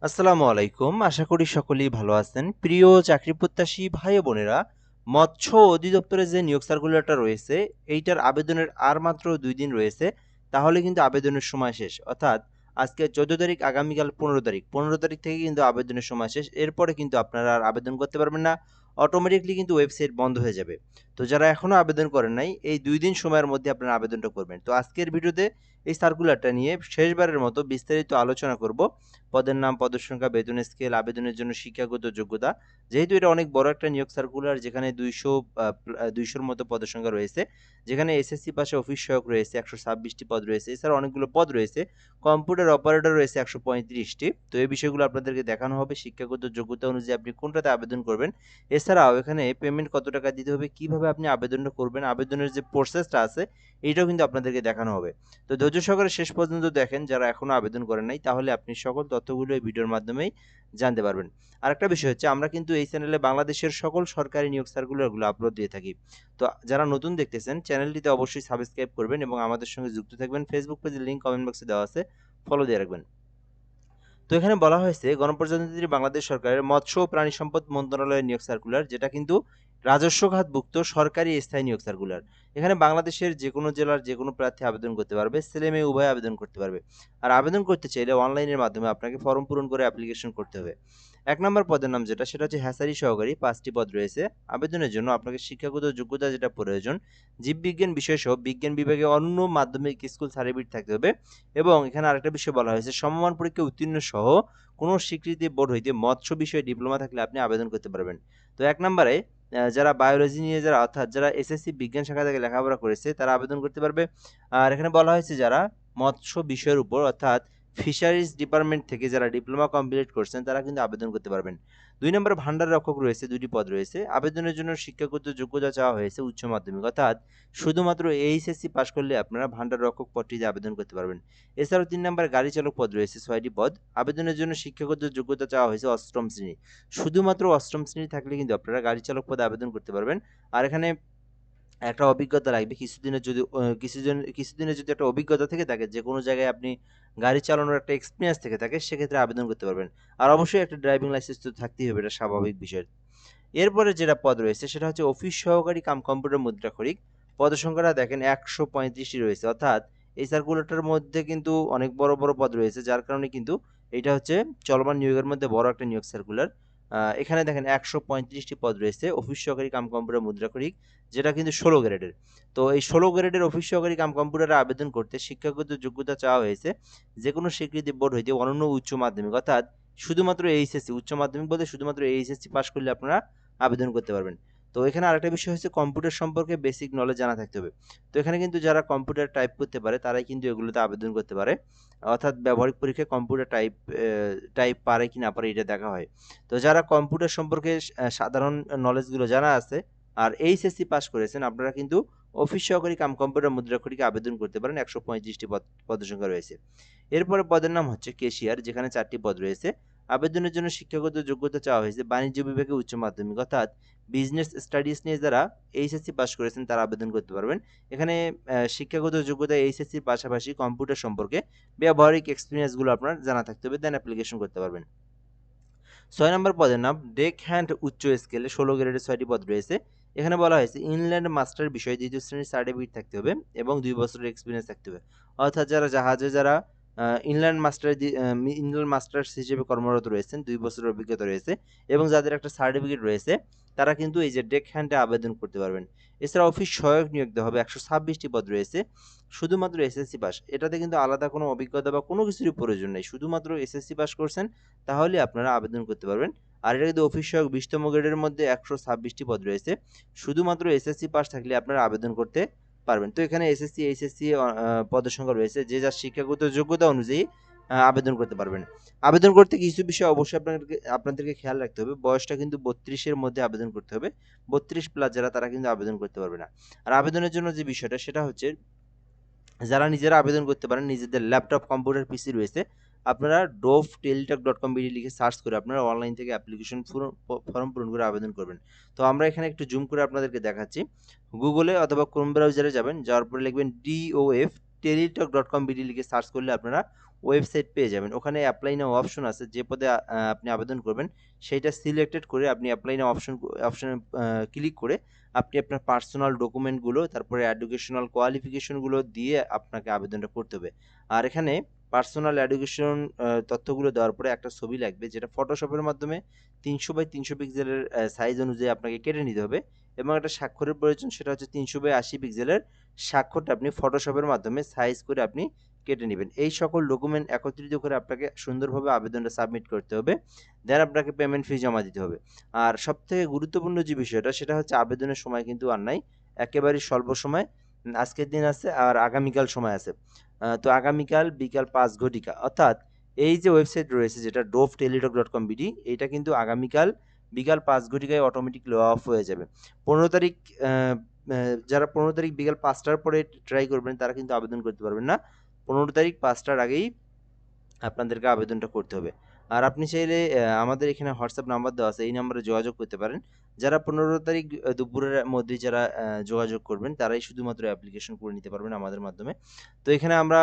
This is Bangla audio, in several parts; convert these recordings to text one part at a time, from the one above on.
আসসালামু আলাইকুম। আশা করি সকলেই ভালো আছেন। প্রিয় চাকরি প্রত্যাশী ভাই ও বোনেরা, মৎস্য অধিদপ্তরে যে নিয়োগ সার্কুলারটা রয়েছে, এইটার আবেদনের আর মাত্র ২ দিন রয়েছে। তাহলে কিন্তু আবেদনের সময় শেষ। অর্থাৎ আজকে ১৪ তারিখ, আগামীকাল ১৫ তারিখ। ১৫ তারিখ থেকে কিন্তু আবেদনের সময় শেষ। এরপরে কিন্তু আপনারা আর আবেদন করতে পারবেন না। অটোমেটিক্যালি কিন্তু ওয়েবসাইট বন্ধ হয়ে যাবে। তো যারা এখনো আবেদন করেন নাই, এই ২ দিন সময়ের মধ্যে আপনারা আবেদনটা করবেন। তো আজকের ভিডিওতে এই সার্কুলারটা নিয়ে শেষবারের মতো বিস্তারিত আলোচনা করব। পদের নাম, পদের সংখ্যা, বেতন স্কেল, আবেদনের জন্য শিক্ষাগত যোগ্যতা। যেহেতু এটা অনেক বড় একটা নিয়োগ সার্কুলার, যেখানে ২০০ র মতো পদের সংখ্যা রয়েছে, যেখানে এসএসসি পাশে অফিস সহায়ক রয়েছে ১২৬টি পদ রয়েছে, এছাড়া অনেকগুলো পদ রয়েছে, কম্পিউটার অপারেটর রয়েছে ১৩৫টি। তো এই বিষয়গুলো আপনাদেরকে দেখানো হবে, শিক্ষাগত যোগ্যতা অনুযায়ী আপনি কোনটাতে আবেদন করবেন। এছাড়াও এখানে পেমেন্ট কত টাকা দিতে হবে, কিভাবে আপনি আবেদনটা করবেন, আবেদনের যে প্রসেসটা আছে এটাও কিন্তু আপনাদেরকে দেখানো হবে। তো ধৈর্য সহকারে শেষ পর্যন্ত দেখেন, যারা এখনো আবেদন করেন নাই, তাহলে আপনি সকল তথ্যগুলো এই ভিডিওর মাধ্যমেই জানতে পারবেন। আরেকটা বিষয় হচ্ছে, আমরা কিন্তু এই চ্যানেলে বাংলাদেশের সকল সরকারি নিয়োগ সার্কুলারগুলো আপলোড দিয়ে থাকি। তো যারা নতুন দেখতেছেন, চ্যানেলটিতে অবশ্যই সাবস্ক্রাইব করবেন এবং আমাদের সঙ্গে যুক্ত থাকবেন। ফেসবুক পেজের লিংক কমেন্ট বক্সে দেওয়া আছে, ফলো দিয়ে রাখবেন। তো এখানে বলা হয়েছে গণপ্রজাতন্ত্রী বাংলাদেশ সরকারের মৎস্য ও প্রাণী সম্পদ মন্ত্রণালয়ের নিয়োগ সার্কুলার, যেটা কিন্তু রাজস্ব খাতভুক্ত সরকারি স্থায়ী নিয়োগ সার্কুলার। এখানে বাংলাদেশের যে কোনো জেলার যে কোনো প্রার্থী আবেদন করতে পারবে, ছেলে মেয়ে উভয় আবেদন করতে পারবে। আর আবেদন করতে চাইলে অনলাইনের মাধ্যমে আপনাকে ফর্ম পূরণ করে অ্যাপ্লিকেশন করতে হবে। ১ নম্বর পদের নাম যেটা, সেটা হচ্ছে হ্যাচারি সহকারী। ৫টি পদ রয়েছে। আবেদনের জন্য আপনাকে শিক্ষাগত যোগ্যতা যেটা প্রয়োজন, জীববিজ্ঞান বিষয়সহ বিজ্ঞান বিভাগে অন্য মাধ্যমিক স্কুল সার্টিফিকেট থাকতে হবে। এবং এখানে আরেকটা বিষয় বলা হয়েছে, সমমান পরীক্ষায় উত্তীর্ণ সহ কোনো স্বীকৃতি বোর্ড হইতে মৎস্য বিষয়ে ডিপ্লোমা থাকলে আপনি আবেদন করতে পারবেন। তো ১ নম্বরে যারা বায়োলজি নিয়ে, যারা অর্থাৎ যারা এসএসসি বিজ্ঞান শাখা থেকে লেখাপড়া করেছে, তারা আবেদন করতে পারবে। আর এখানে বলা হয়েছে যারা মৎস্য বিষয়ের উপর, অর্থাৎ ফিশারিজ ডিপার্টমেন্ট থেকে যারা ডিপ্লোমা কমপ্লিট করছেন, তারা কিন্তু আবেদন করতে পারবেন। ২ নম্বরে ভান্ডার রক্ষক রয়েছে, ২টি পদ রয়েছে। আবেদনের জন্য শিক্ষাগত যোগ্যতা চাওয়া হয়েছে উচ্চ মাধ্যমিক, অর্থাৎ শুধুমাত্র এইচএসসি পাস করলে আপনারা ভান্ডার রক্ষক পদটিতে আবেদন করতে পারবেন। এছাড়াও ৩ নম্বরে গাড়ি চালক পদ রয়েছে, ৬টি পদ। আবেদনের জন্য শিক্ষাগত যোগ্যতা চাওয়া হয়েছে অষ্টম শ্রেণী। শুধুমাত্র অষ্টম শ্রেণী থাকলে কিন্তু আপনারা গাড়ি চালক পদে আবেদন করতে পারবেন। আর এখানে একটা অভিজ্ঞতা লাগবে। কিছুদিনের যদি একটা অভিজ্ঞতা থেকে থাকে, যেকোনো জায়গায় আপনি গাড়ি চালানোর একটা এক্সপেরিয়েন্স থেকে থাকে, সেক্ষেত্রে আবেদন করতে পারবেন। আর অবশ্যই একটা ড্রাইভিং লাইসেন্স তো থাকতেই হবে, এটা স্বাভাবিক বিষয়। এরপরে যেটা পদ রয়েছে সেটা হচ্ছে অফিস সহকারী কাম কম্পিউটার মুদ্রাক্ষরিক। পদের সংখ্যাটা দেখেন ১৩৫টি রয়েছে, অর্থাৎ এই সার্কুলারটার মধ্যে কিন্তু অনেক বড় বড় পদ রয়েছে, যার কারণে কিন্তু এটা হচ্ছে চলমান নিয়োগের মধ্যে বড় একটা নিয়োগ সার্কুলার। এখানে দেখেন ১৩৫টি পদ রয়েছে অফিস সহকারী কাম কম্পিউটার মুদ্রাক্ষরিক, যেটা কিন্তু ১৬ গ্রেডের। তো এই ১৬ গ্রেডের অফিস সহকারী কাম কম্পিউটারে আবেদন করতে শিক্ষাগত যোগ্যতা চাওয়া হয়েছে যে কোনো স্বীকৃতি বোর্ড হইতে অনন্য উচ্চ মাধ্যমিক, অর্থাৎ শুধুমাত্র এইচএসসি, উচ্চ মাধ্যমিক বলতে শুধুমাত্র এইচএসসি পাস করলে আপনারা আবেদন করতে পারবেন। তো এখানে আরেকটা বিষয় হচ্ছে, কম্পিউটার সম্পর্কে বেসিক নলেজ জানা থাকতে হবে। তো এখানে কিন্তু যারা কম্পিউটার টাইপ করতে পারে, তারাই কিন্তু এগুলোতে আবেদন করতে পারে। অর্থাৎ ব্যবহারিক পরীক্ষায় কম্পিউটার টাইপ পারে কি না পারে এটা দেখা হয়। তো যারা কম্পিউটার সম্পর্কে সাধারণ নলেজগুলো জানা আছে আর এইচএসসি পাস করেছেন, আপনারা কিন্তু অফিস সহকারী কাম কম্পিউটার মুদ্রাক্ষরিকে আবেদন করতে পারেন। ১৩৫টি পদের সংখ্যা রয়েছে। এরপরে পদের নাম হচ্ছে ক্যাশিয়ার, যেখানে ৪টি পদ রয়েছে। আবেদনের জন্য শিক্ষাগত যোগ্যতা চাওয়া হয়েছে বাণিজ্য বিভাগে উচ্চ মাধ্যমিক, অর্থাৎ বিজনেস স্টাডিজ নিয়ে যারা এইচএসসি পাস করেছেন, তারা আবেদন করতে পারবেন। এখানে শিক্ষাগত যোগ্যতা এইচএসসির পাশাপাশি কম্পিউটার সম্পর্কে ব্যবহারিক এক্সপিরিয়েন্সগুলো আপনার জানা থাকতে হবে, দেন অ্যাপ্লিকেশন করতে পারবেন। ৬ নম্বর পদের নাম ডেক হ্যান্ড উচ্চ স্কেলে, ১৬ গ্রেডের ৬টি পদ রয়েছে। এখানে বলা হয়েছে ইনল্যান্ড মাস্টার বিষয়ে ২য় শ্রেণীর সার্টিফিকেট থাকতে হবে এবং ২ বছরের এক্সপিরিয়েন্স থাকতে হবে। অর্থাৎ যারা জাহাজে যারা ইনল্যান্ড মাস্টার্স হিসেবে কর্মরত রয়েছেন, ২ বছরের অভিজ্ঞতা রয়েছে এবং যাদের একটা সার্টিফিকেট রয়েছে, তারা কিন্তু এই যে ডেক হ্যান্ডে আবেদন করতে পারবেন। এছাড়া অফিস সহায়ক নিয়োগ দেওয়া হবে, ১২৬টি পদ রয়েছে। শুধুমাত্র এসএসসি পাস, এটাতে কিন্তু আলাদা কোনো অভিজ্ঞতা বা কোনো কিছুরই প্রয়োজন নেই। শুধুমাত্র এসএসসি পাস করছেন, তাহলে আপনারা আবেদন করতে পারবেন। আর এটা কিন্তু অফিস সহায়ক ২০তম গ্রেডের মধ্যে ১২৬টি পদ রয়েছে। শুধুমাত্র এসএসসি পাস থাকলে আপনারা আবেদন করতে পারবেন। তো এখানে এসএসসি, এইচএসসি পদের সংখ্যা রয়েছে, যে যার শিক্ষাগত যোগ্যতা অনুযায়ী আবেদন করতে পারবেন। আবেদন করতে কিছু বিষয় অবশ্যই আপনাদেরকে খেয়াল রাখতে হবে। বয়সটা কিন্তু ৩২ এর মধ্যে আবেদন করতে হবে। ৩২ প্লাস যারা, তারা কিন্তু আবেদন করতে পারবে না। আর আবেদনের জন্য যে বিষয়টা, সেটা হচ্ছে যারা নিজেরা আবেদন করতে পারেন, নিজেদের ল্যাপটপ, কম্পিউটার, পিসি রয়েছে, আপনারা dove.teletalk.com.bd লিখে সার্চ করে আপনারা অনলাইন থেকে অ্যাপ্লিকেশন ফর্ম পূরণ করে আবেদন করবেন। তো আমরা এখানে একটু জুম করে আপনাদেরকে দেখাচ্ছি। গুগলে অথবা ক্রোম ব্রাউজারে যাবেন, যাওয়ার পরে লিখবেন DOF teletalk.com.bd লিখে সার্চ করলে আপনারা ওয়েবসাইট পেয়ে যাবেন। ওখানে অ্যাপ্লাই নাও অপশন আছে, যে পদে আপনি আবেদন করবেন সেইটা সিলেক্টেড করে আপনি অ্যাপ্লাই নাও অপশনে ক্লিক করে আপনি আপনার পার্সোনাল ডকুমেন্টগুলো, তারপরে এডুকেশনাল কোয়ালিফিকেশনগুলো দিয়ে আপনাকে আবেদনটা করতে হবে। আর এখানে পার্সোনাল এডুকেশন তথ্যগুলো দেওয়ার পরে একটা ছবি লাগবে, যেটা ফটোশপের মাধ্যমে 300 বাই 300 পিক্সেলের সাইজ অনুযায়ী আপনাকে কেটে নিতে হবে, এবং একটা স্বাক্ষরের প্রয়োজন, সেটা হচ্ছে 300 বাই 80 পিক্সেলের স্বাক্ষরটা আপনি ফটোশপের মাধ্যমে সাইজ করে আপনি কেটে নেবেন। এই সকল ডকুমেন্ট একত্রিত করে আপনাকে সুন্দরভাবে আবেদনটা সাবমিট করতে হবে, দেন আপনাকে পেমেন্ট ফি জমা দিতে হবে। আর সবথেকে গুরুত্বপূর্ণ যে বিষয়টা, সেটা হচ্ছে আবেদনের সময় কিন্তু আর নাই, একেবারেই স্বল্প সময়। আজকের দিন আছে আর আগামীকাল সময় আছে। তো আগামীকাল বিকাল 5 ঘটিকা, অর্থাৎ এই যে ওয়েবসাইট রয়েছে যেটা dove.teletalk.com.bd, এইটা কিন্তু আগামীকাল বিকাল 5 ঘটিকায় অটোমেটিকলি অফ হয়ে যাবে। 15 তারিখ যারা 15 তারিখ বিকাল 5টার পরে ট্রাই করবেন তারা কিন্তু আবেদন করতে পারবেন না। 15 তারিখ 5টার আগেই আপনাদেরকে আবেদনটা করতে হবে। আর আপনি চাইলে আমাদের এখানে হোয়াটসঅ্যাপ নাম্বার দেওয়া আছে, এই নাম্বারে যোগাযোগ করতে পারেন। যারা 15 তারিখ দুপুরের মধ্যে যারা যোগাযোগ করবেন তারাই শুধুমাত্র অ্যাপ্লিকেশন করে নিতে পারবেন আমাদের মাধ্যমে। তো এখানে আমরা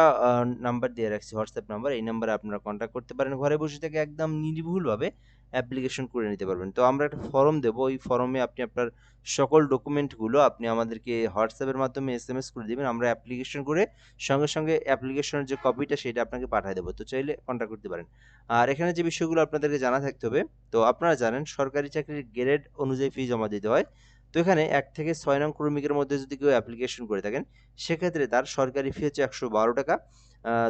নাম্বার দিয়ে রাখছি, হোয়াটসঅ্যাপ নাম্বার, এই নাম্বারে আপনারা কন্ট্যাক্ট করতে পারেন। ঘরে বসে থেকে একদম নির্ভুলভাবে অ্যাপ্লিকেশন করে নিতে পারবেন। তো আমরা একটা ফর্ম দেবো, ওই ফর্মে আপনি আপনার সকল ডকুমেন্টগুলো আপনি আমাদেরকে হোয়াটসঅ্যাপের মাধ্যমে এসএমএস করে দিবেন, আমরা অ্যাপ্লিকেশন করে সঙ্গে সঙ্গে অ্যাপ্লিকেশনের যে কপিটা সেটা আপনাকে পাঠিয়ে দেবো। তো চাইলে কন্ট্যাক্ট করতে পারেন। আর এখানে যে বিষয়গুলো আপনাদেরকে জানা থাকতে হবে, তো আপনারা জানেন সরকারি চাকরির গ্রেড অনুযায়ী ফি জমা দিতে হয়। তো এখানে 1 থেকে 6 নং ক্রমিকের মধ্যে যদি কেউ অ্যাপ্লিকেশন করে থাকেন, সেক্ষেত্রে তার সরকারি ফি হচ্ছে 112 টাকা।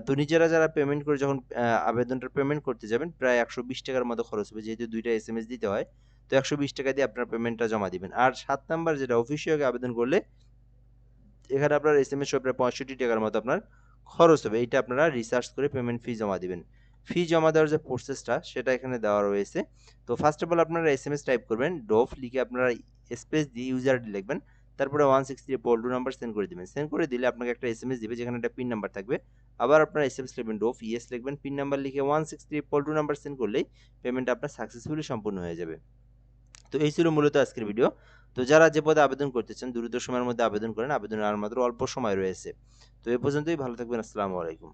তো নিজেরা যারা পেমেন্ট করে যখন আবেদনটা পেমেন্ট করতে যাবেন, প্রায় 120 টাকার মতো খরচ হবে, যেহেতু 2টা এসএমএস দিতে হয়। তো 120 টাকা দিয়ে আপনার পেমেন্টটা জমা দিবেন। আর 7 নাম্বার যেটা অফিসিয়ালি আবেদন করলে, এখানে আপনার এসএমএস সহ প্রায় 65 টাকার মতো আপনার খরচ হবে। এইটা আপনারা রিসার্চ করে পেমেন্ট ফি জমা দিবেন। ফি জমা দেওয়ার যে প্রসেসটা সেটা এখানে দেওয়া রয়েছে। তো ফার্স্ট অফ অল আপনারা এসএমএস টাইপ করবেন, ডোভ লিখে আপনারা স্পেস দিয়ে ইউজার আইডি লিখবেন, তারপরে 163 পোল 2 নাম্বার সেন্ড করে দিবেন। সেন্ড করে দিলে আপনাকে একটা এসএমএস দিবে যেখানে একটা পিন নাম্বার থাকবে। আবার আপনারা এসএমএস লিখবেন, ডোভ ইয়েস লিখবেন, পিন নাম্বার লিখে 163 পোল 2 নাম্বার সেন্ড করলেই পেমেন্টটা আপনার সাকসেসফুলি সম্পূর্ণ হয়ে যাবে। তো এই ছিল মূলত আজকের ভিডিও। তো যারা যে পদে আবেদন করতে চান দ্রুত সময়ের মধ্যে আবেদন করেন, আবেদনের আর মাত্র অল্প সময় রয়েছে। তো এ পর্যন্তই, ভালো থাকবেন, আসসালামু আলাইকুম।